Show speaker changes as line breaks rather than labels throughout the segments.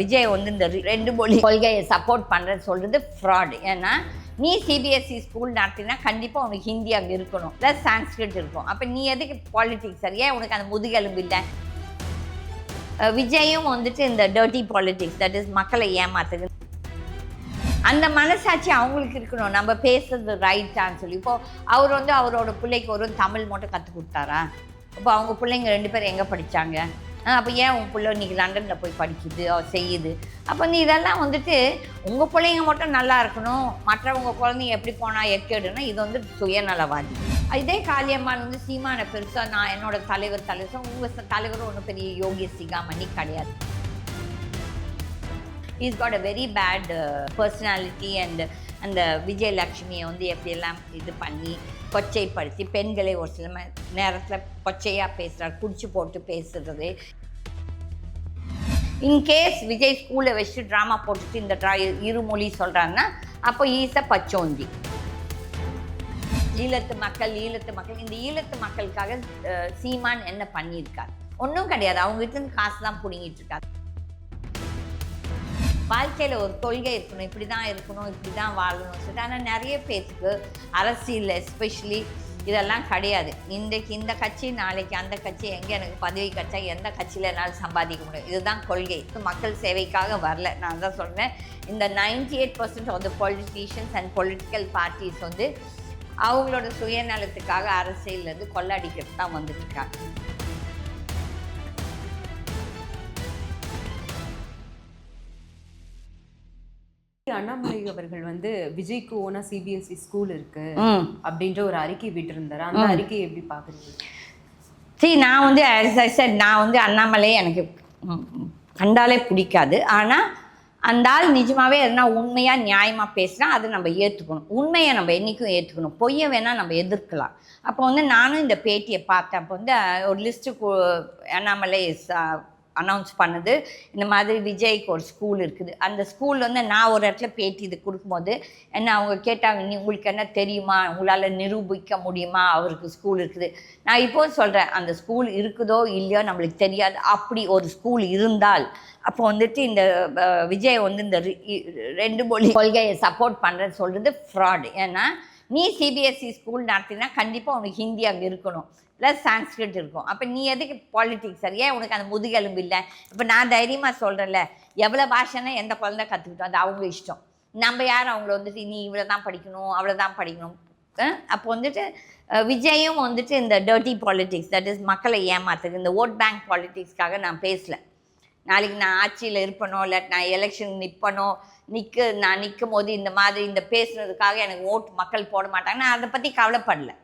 விஜய் வந்து இந்த ரெண்டு மொழி கொள்கையை சப்போர்ட் பண்ணுறது சொல்கிறது ஃப்ராட். ஏன்னா நீ சிபிஎஸ்சி ஸ்கூல் நடத்தினா கண்டிப்பாக உனக்கு ஹிந்தி அங்கே இருக்கணும், ப்ளஸ் சான்ஸ்கிரிட் இருக்கும். அப்போ நீ எதுக்கு பாலிட்டிக்ஸ் சரியா? உனக்கு அந்த முதுகெலும்பு இல்லை. விஜயும் வந்துட்டு இந்த டர்ட்டி பாலிட்டிக்ஸ், தட் இஸ் மக்களை ஏமாத்துது. அந்த மனசாட்சி அவங்களுக்கு இருக்கணும், நம்ம பேசுறது ரைட்டான்னு சொல்லி. இப்போது அவர் வந்து அவரோட பிள்ளைக்கு ஒரு தமிழ் மட்டும் கற்றுக் கொடுத்தாரா? இப்போ அவங்க பிள்ளைங்க 2 பேர் எங்கே படித்தாங்க? அப்போ ஏன் உங்கள் பிள்ளை இன்றைக்கி லண்டனில் போய் படிக்குது, செய்யுது? அப்போ நீ இதெல்லாம் வந்துட்டு உங்கள் பிள்ளைங்க மட்டும் நல்லா இருக்கணும், மற்றவங்க குழந்தைங்க எப்படி போனால் எக்கேடுன்னா இது வந்து சுயநலவாதி. இதே காளியம்மாள் வந்து சீமானை பெருசாக நான் என்னோட தலைவர் உங்கள் தலைவரும் ஒன்றும் பெரிய யோகி சிகாமணி கிடையாது. Is got a very bad personality. அந்த விஜயலட்சுமியை வந்து எப்படியெல்லாம் இது பண்ணி கொச்சைப்படுத்தி பெண்களை ஒரு சில நேரத்தில் கொச்சையாக பேசுகிறார், குடிச்சு போட்டு பேசுகிறது. இன்கேஸ் விஜய் ஸ்கூலை வச்சு ட்ராமா போட்டுட்டு இந்த இருமொழி சொல்கிறாங்கன்னா அப்போ ஈஸ பச்சோந்தி. ஈழத்து மக்கள் இந்த ஈழத்து மக்களுக்காக சீமான் என்ன பண்ணியிருக்கார்? ஒன்றும் கிடையாது. அவங்ககிட்ட காசு தான் பிடிங்கிட்டு இருக்காரு. வாழ்க்கையில் ஒரு கொள்கை இருக்கணும், இப்படி தான் இருக்கணும், இப்படி தான் வாழணும் சொல்லிட்டு. ஆனால் நிறைய பேருக்கு அரசியல் எஸ்பெஷலி இதெல்லாம் கிடையாது. இன்றைக்கு இந்த கட்சி, நாளைக்கு அந்த கட்சி, எங்கே எனக்கு பதவி கிடைச்சா எந்த கட்சியில் என்னால் சம்பாதிக்க முடியும், இதுதான் கொள்கை. மக்கள் சேவைக்காக வரல. நான் தான் சொல்கிறேன், இந்த 98% of the politicians and political parties வந்து அவங்களோட சுயநலத்துக்காக அரசியல்லேருந்து கொள்ளடிக்கிறது தான் வந்துட்டுருக்காங்க.
அண்ணாமலை அவர்கள் வந்து விஜய்க்கு ஓனா சிபிஎஸ்சி ஸ்கூல் இருக்கு அப்படின்ற ஒரு அறிக்கை விட்டிருந்தாரு. அந்த அறிக்கையை எப்படி பாக்குறீங்க?
நான் வந்து நான் வந்து அண்ணாமலை எனக்கு கண்டாலே பிடிக்காது. ஆனால் அந்த ஆள் நிஜமாவே எதுனா உண்மையாக நியாயமாக பேசினா அதை நம்ம ஏற்றுக்கணும். உண்மையை நம்ம என்றைக்கும் ஏற்றுக்கணும். பொய்யை வேணால் நம்ம எதிர்க்கலாம். அப்போ வந்து நானும் இந்த பேட்டியை பார்த்தேன். அப்போ வந்து ஒரு லிஸ்ட்டு அண்ணாமலை அனௌன்ஸ் பண்ணுது, இந்த மாதிரி விஜய்க்கு ஒரு ஸ்கூல் இருக்குது. அந்த ஸ்கூல் வந்து நான் ஒரு இடத்துல பேட்டி இது கொடுக்கும்போது என்ன அவங்க கேட்டாங்க, நீ உங்களுக்கு என்ன தெரியுமா, உங்களால் நிரூபிக்க முடியுமா அவருக்கு ஸ்கூல் இருக்குது? நான் இப்போது சொல்கிறேன், அந்த ஸ்கூல் இருக்குதோ இல்லையோ நம்மளுக்கு தெரியாது. அப்படி ஒரு ஸ்கூல் இருந்தால் அப்போ வந்துட்டு இந்த விஜய் வந்து இந்த ரெண்டு மொழி கொள்கையை சப்போர்ட் பண்ணுறது சொல்கிறது ஃப்ராட். ஏன்னா நீ சிபிஎஸ்சி ஸ்கூல் நடத்தினா கண்டிப்பாக உனக்கு ஹிந்தி அங்கே இருக்கணும், ப்ளஸ் சான்ஸ்கிரிட் இருக்கும். அப்போ நீ எதுக்கு பாலிட்டிக்ஸ் சரியா? உனக்கு அந்த முதுகெலும்பு இல்லை. இப்போ நான் தைரியமாக சொல்கிறேன்ல, எவ்வளோ பாஷைன்னா எந்த குழந்தை கற்றுக்கிட்டோம், அது அவங்க இஷ்டம். நம்ம யார் அவங்கள வந்துட்டு நீ இவ்வளோ தான் படிக்கணும், அவ்வளோ தான் படிக்கணும்? அப்போ வந்துட்டு விஜயும் வந்துட்டு இந்த டர்ட்டி பாலிட்டிக்ஸ், தட் இஸ் மக்களை ஏமாத்துது, இந்த ஓட் பேங்க் பாலிட்டிக்ஸ்க்காக நான் பேசலை. நாளைக்கு நான் ஆட்சியில் இருப்பனோ, இல்லை நான் எலெக்ஷன் நான் நிற்கும் போது இந்த மாதிரி இந்த பேசுனதுக்காக எனக்கு ஓட்டு மக்கள் போட மாட்டாங்க, நான் அதை பற்றி கவலைப்படலை.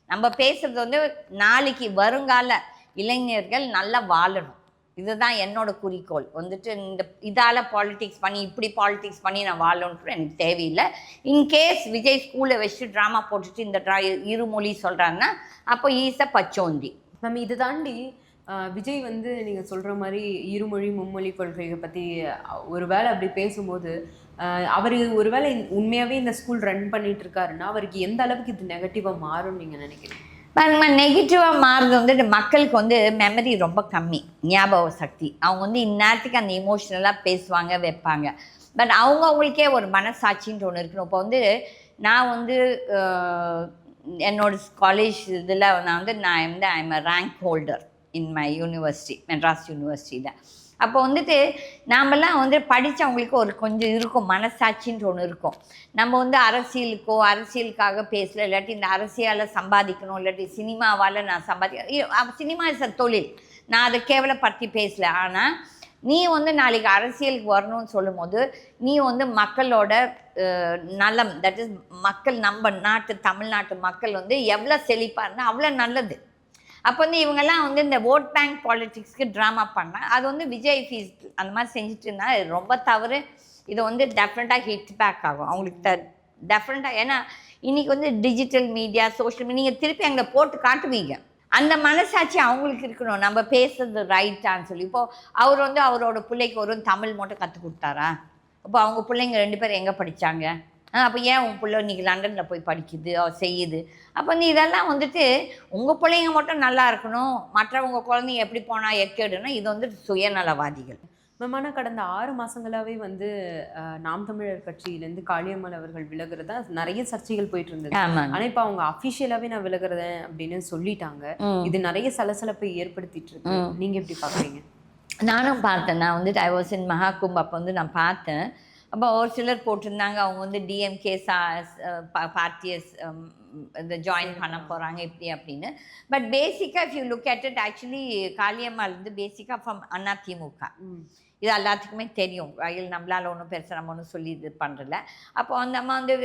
நம்ம பேசுகிறது வந்து நாளைக்கு வருங்கால இளைஞர்கள் நல்லா வாழணும். இதுதான் என்னோட குறிக்கோள். வந்துட்டு இந்த இதால் பாலிட்டிக்ஸ் பண்ணி இப்படி பாலிட்டிக்ஸ் பண்ணி நான் வாழணுன்ட்டு எனக்கு தேவையில்லை. இன்கேஸ் விஜய் ஸ்கூலை வச்சு ட்ராமா போட்டுட்டு இந்த இருமொழி சொல்கிறாங்கன்னா அப்போ ஈஸ பச்சோந்தி.
நம்ம இதை தாண்டி விஜய் வந்து நீங்கள் சொல்கிற மாதிரி இருமொழி மும்மொழி கொள்கையை பற்றி ஒரு வேளை அப்படி பேசும்போது அவர் ஒருவேளை உண்மையாகவே இந்த ஸ்கூல் ரன் பண்ணிட்டு இருக்காருன்னா அவருக்கு எந்த அளவுக்கு இது நெகட்டிவாக மாறும்னு நீங்கள் நினைக்கிறீங்க?
பாருங்க, நெகட்டிவாக மாறுறது வந்துட்டு மக்களுக்கு வந்து மெமரி ரொம்ப கம்மி, ஞாபக சக்தி. அவங்க வந்து இந்நேரத்துக்கு அந்த இமோஷ்னலாக பேசுவாங்க, வைப்பாங்க. பட் அவங்களுக்கே ஒரு மனசாட்சின்ட்டு ஒன்று இருக்கணும். இப்போ வந்து நான் வந்து என்னோட காலேஜ் இதில் I'm a rank holder in my university, Madras யூனிவர்சிட்டியில். அப்போ வந்துட்டு நாமெல்லாம் வந்து படித்தவங்களுக்கு ஒரு கொஞ்சம் இருக்கும், மனசாட்சின்ற ஒன்று இருக்கும். நம்ம வந்து அரசியலுக்காக பேசல, இல்லாட்டி இந்த அரசியலை சம்பாதிக்கணும், இல்லாட்டி சினிமாவால் நான் சினிமா இஸ் அ தொழில், நான் அதை கேவலப்படுத்தி பேசலை. ஆனால் நீ வந்து நாளைக்கு அரசியலுக்கு வரணும்னு சொல்லும் போது நீ வந்து மக்களோட நலம், தட் இஸ் மக்கள், நம்ம தமிழ்நாட்டு மக்கள் வந்து எவ்வளோ செழிப்பாக இருந்தால் அவ்வளோ நல்லது. அப்போ வந்து இவங்கெல்லாம் வந்து இந்த ஓட் பேங்க் பாலிட்டிக்ஸ்க்கு ட்ராமா பண்ணால் அது வந்து விஜய் ஃபீஸ் அந்த மாதிரி செஞ்சுட்டு இருந்தால் இது ரொம்ப தவறு. இது வந்து டெஃபினட்டாக ஹிட் பேக் ஆகும் அவங்களுக்கு டெஃபினட்டாக. ஏன்னா இன்றைக்கி வந்து டிஜிட்டல் மீடியா, சோஷியல் மீடியா, நீங்கள் திருப்பி அங்கே போட்டு காட்டுவீங்க. அந்த மனசாட்சி அவங்களுக்கு இருக்கணும், நம்ம பேசுறது ரைட்டான்னு சொல்லி. இப்போது அவர் வந்து அவரோட பிள்ளைக்கு ஒரு தமிழ் மட்டும் கற்றுக் கொடுத்தாரா? இப்போ அவங்க பிள்ளைங்க 2 பேர் எங்கே படித்தாங்க? அப்போ ஏன் உன் பிள்ளை இன்றைக்கி லண்டனில் போய் படிக்குது, செய்யுது? அப்போ நீ இதெல்லாம் வந்துட்டு உங்கள் பிள்ளைங்க மட்டும் நல்லா இருக்கணும், மற்றவங்க குழந்தைங்க எப்படி போனால் எக்கேடுன்னா இது வந்து சுயநலவாதிகள்.
மேம் ஆனால் கடந்த 6 மாசங்களாவே வந்து நாம் தமிழர் கட்சியிலேருந்து காளியம்மாள் அவர்கள் விலகுறதா நிறைய சர்ச்சைகள் போயிட்டு இருந்தது.
ஆமாங்க.
ஆனா இப்போ அவங்க அஃபிஷியலாவே நான் விலகுறேன் அப்படின்னு சொல்லிட்டாங்க. இது நிறைய சலசலப்பை ஏற்படுத்திட்டு இருக்கு. நீங்க எப்படி பாக்குறீங்க?
நானும் பார்த்தேன். நான் வந்துட்டு ஐ வாஸ் இன் மகாகும்ப் அப்போ வந்து நான் பார்த்தேன். அப்போ ஒரு சிலர் போட்டிருந்தாங்க அவங்க வந்து டிஎம்கே பார்ட்டியை இந்த ஜாயின் பண்ண போகிறாங்க இப்படி அப்படின்னு. பட் பேசிக்காக if you look at it actually Kaliammal வந்து பேசிக்காக ஃப்ரம் அதிமுக. இது எல்லாத்துக்குமே தெரியும். நம்மளால் ஒன்றும் பெருசாக நம்ம ஒன்றும் சொல்லி இது பண்ணுறல. அப்போ அந்த அம்மா வந்து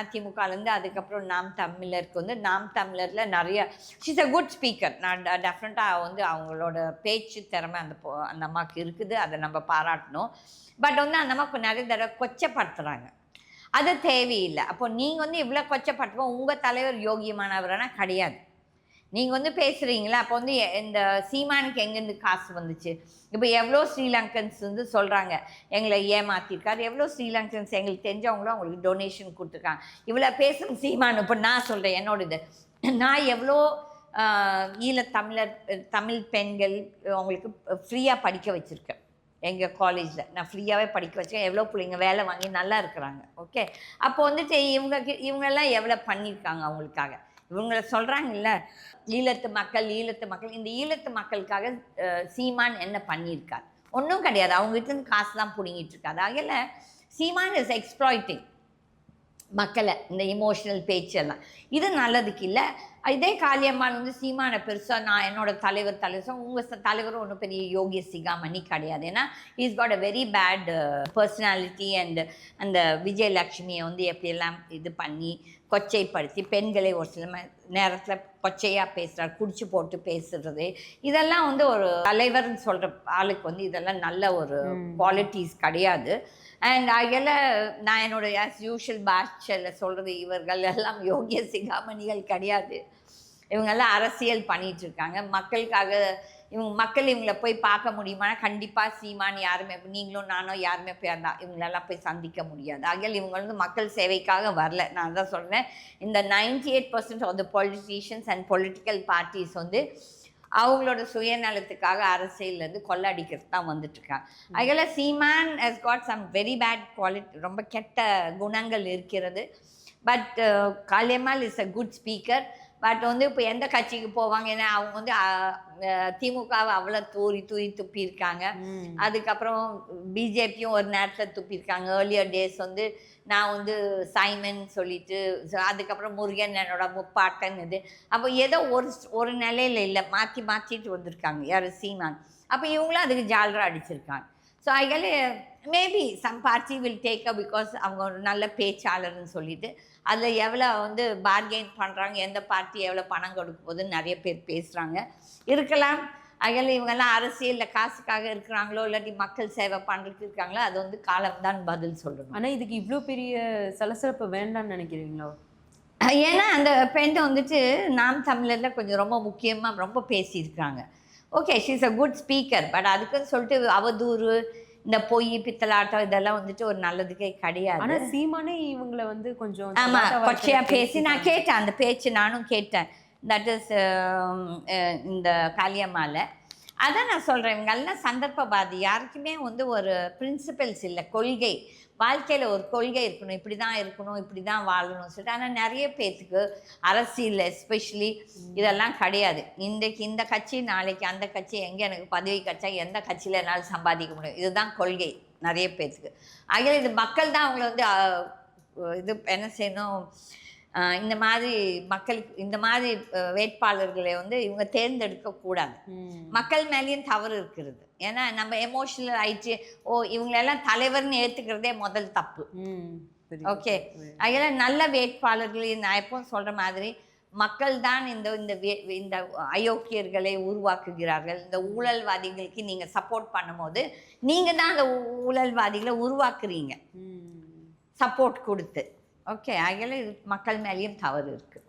அதிமுகலேருந்து அதுக்கப்புறம் நாம் தமிழருக்கு வந்து நாம் தமிழரில் நிறைய ஷீஸ் அ குட் ஸ்பீக்கர். நான் டெஃபினட்டாக வந்து அவங்களோட பேச்சு திறமை அந்த அம்மாவுக்கு இருக்குது. அதை நம்ம பாராட்டணும். பட் வந்து அந்த அம்மா நிறைய தடவை கொச்சப்படுத்துகிறாங்க. அது தேவையில்லை. அப்போ நீங்கள் வந்து இவ்வளோ கொச்சப்படுத்துவோம். உங்கள் தலைவர் யோகியமானவரானா கிடையாது. நீங்கள் வந்து பேசுகிறீங்களா? அப்போ வந்து இந்த சீமானுக்கு எங்கேருந்து காசு வந்துச்சு? இப்போ எவ்வளோ ஸ்ரீலங்கன்ஸ் வந்து சொல்கிறாங்க எங்களை ஏமாற்றிருக்காரு. எவ்வளோ ஸ்ரீலங்கன்ஸ் எங்களுக்கு தெரிஞ்சவங்களும் அவங்களுக்கு டொனேஷன் கொடுத்துருக்காங்க. இவ்வளோ பேசும் சீமான். இப்போ நான் சொல்கிறேன் என்னோட இது, நான் எவ்வளோ தமிழ் பெண்கள் அவங்களுக்கு ஃப்ரீயாக படிக்க வச்சுருக்கேன். எங்கள் காலேஜில் நான் ஃப்ரீயாகவே படிக்க வச்சேன். எவ்வளோ பிள்ளைங்க வேலை வாங்கி நல்லா இருக்கிறாங்க. ஓகே, அப்போ வந்துட்டு இவங்கெல்லாம் எவ்வளோ பண்ணியிருக்காங்க அவங்களுக்காக. இவங்கள சொல்கிறாங்கல்ல ஈழத்து மக்கள். இந்த ஈழத்து மக்களுக்காக சீமான் என்ன பண்ணியிருக்கார்? ஒன்றும் கிடையாது. அவங்ககிட்ட காசு தான் பிடிங்கிட்டு இருக்காது. ஆகல சீமான் இஸ் எக்ஸ்ப்ளாய்டிங் மக்களை, இந்த இமோஷனல் பேச்செல்லாம். இது நல்லதுக்கு இல்லை. இதே காளியம்மாள் வந்து சீமானை பெருசாக நான் என்னோட தலைவர் உங்கள் தலைவரும் ஒன்றும் பெரிய யோகிய சிகாமணி கிடையாது. ஏன்னா is got a very bad personality. And அந்த விஜயலட்சுமியை வந்து எப்படியெல்லாம் இது பண்ணி கொச்சைப்படுத்தி பெண்களை ஒரு சில நேரத்தில் கொச்சையாக பேசுகிறார், குடிச்சு போட்டு பேசுறது, இதெல்லாம் வந்து ஒரு தலைவர்னு சொல்கிற ஆளுக்கு வந்து இதெல்லாம் நல்ல ஒரு குவாலிட்டிஸ் கிடையாது. அண்ட் அதில் நான் என்னோட ஆஸ் யூஷுவல் பாஷையில் சொல்கிறது, இவர்கள் எல்லாம் யோகிய சிகாமணிகள் கிடையாது. இவங்கெல்லாம் அரசியல் பண்ணிகிட்ருக்காங்க மக்களுக்காக. மக்கள் இவங்கள போய் பார்க்க முடியுமானா கண்டிப்பாக சீமான் யாருமே, நீங்களும் நானும் யாருமே போய் இவங்களெல்லாம் போய் சந்திக்க முடியாது. ஆகியால் இவங்க வந்து மக்கள் சேவைக்காக வரல. நான் தான் சொல்கிறேன், இந்த 98% of the politicians and political parties வந்து அவங்களோட சுயநலத்துக்காக அரசியல்லேருந்து கொள்ளடிக்கிறது தான் வந்துட்டுருக்காங்க. அதில் Seeman has got some very bad quality, ரொம்ப கெட்ட குணங்கள் இருக்கிறது. But Kaliammal is a good speaker. But வந்து இப்போ எந்த கட்சிக்கு போவாங்க? ஏன்னா அவங்க வந்து திமுகவை அவ்வளோ தூரி துப்பியிருக்காங்க. அதுக்கப்புறம் பிஜேபியும் ஒரு நேரத்தில் துப்பியிருக்காங்க. ஏர்லியர் டேஸ் வந்து நான் வந்து சைமன் சொல்லிட்டு, அதுக்கப்புறம் முருகன் என்னோட முப்பாட்டன் இது. அப்போ ஏதோ ஒரு நிலையில் இல்லை, மாற்றிட்டு வந்திருக்காங்க யார் சீமான். அப்போ இவங்களும் அதுக்கு ஜாலராக அடிச்சிருக்காங்க. ஸோ அதில் maybe some party will take because அவங்க ஒரு நல்ல பேச்சாளர்னு சொல்லிட்டு அதில் எவ்வளோ வந்து பார்கெயின் பண்ணுறாங்க, எந்த பார்ட்டி எவ்வளோ பணம் கொடுக்க போகுதுன்னு நிறைய பேர் பேசுகிறாங்க இருக்கலாம். அதில் இவங்கெல்லாம் அரசியலில் காசுக்காக இருக்கிறாங்களோ இல்லாட்டி மக்கள் சேவை பண்ணுறதுக்கு இருக்காங்களோ, அது வந்து காலம்தான் பதில் சொல்லணும்.
ஆனால் இதுக்கு இவ்வளோ பெரிய சலசலப்பு வேண்டாம்னு நினைக்கிறீங்களோ?
ஏன்னா அந்த பெண் வந்துட்டு நாம் தமிழரில் கொஞ்சம் ரொம்ப முக்கியமாக ரொம்ப பேசியிருக்காங்க. Okay, she is a good speaker. But அதுக்குன்னு சொல்லிட்டு அவதூறு, இந்த பொய் பித்தலாட்டம் இதெல்லாம் வந்துட்டு ஒரு நல்லதுக்கே கிடையாது.
ஆனால் சீமானே இவங்களை வந்து கொஞ்சம்
ஆமாம் கொச்சையாக பேசி நான் கேட்டேன், அந்த பேச்சு நானும் கேட்டேன். தட் இஸ் இந்த காளியம்மாள். அதான் நான் சொல்கிறேன், இவங்கெல்லாம் சந்தர்ப்பவாதி. யாருக்குமே வந்து ஒரு பிரின்சிபல்ஸ் இல்லை, கொள்கை. வாழ்க்கையில் ஒரு கொள்கை இருக்கணும், இப்படி தான் இருக்கணும், இப்படி தான் வாழணும்னு சொல்லிட்டு. ஆனால் நிறைய பேர்த்துக்கு அரசியல் எஸ்பெஷலி இதெல்லாம் கிடையாது. இன்றைக்கு இந்த கட்சி, நாளைக்கு அந்த கட்சி, எங்கே எனக்கு பதவி கிடைச்சா எந்த கட்சியில் என்னால் சம்பாதிக்க முடியும், இதுதான் கொள்கை நிறைய பேர்த்துக்கு. ஆகிய இது மக்கள் தான் அவங்கள வந்து இது என்ன செய்யணும், இந்த மாதிரி மக்களுக்கு இந்த மாதிரி வேட்பாளர்களை வந்து இவங்க தேர்ந்தெடுக்கக்கூடாது. மக்கள் மேலேயும் தவறு இருக்கிறது. ஏன்னா நம்ம எமோஷனல் ஆயிடுச்சு, இவங்களெல்லாம் தலைவர்னு ஏற்றுக்கிறதே முதல் தப்பு. ஓகே, அதில் நல்ல வேட்பாளர்களை நான் எப்பவும் சொல்கிற மாதிரி மக்கள் தான் இந்த அயோக்கியர்களை உருவாக்குகிறார்கள். இந்த ஊழல்வாதிகளுக்கு நீங்கள் சப்போர்ட் பண்ணும்போது நீங்கள் தான் அந்த ஊழல்வாதிகளை உருவாக்குறீங்க சப்போர்ட் கொடுத்து. ஓகே, அதில் மக்கள் மேலேயும் தவறு இருக்குது.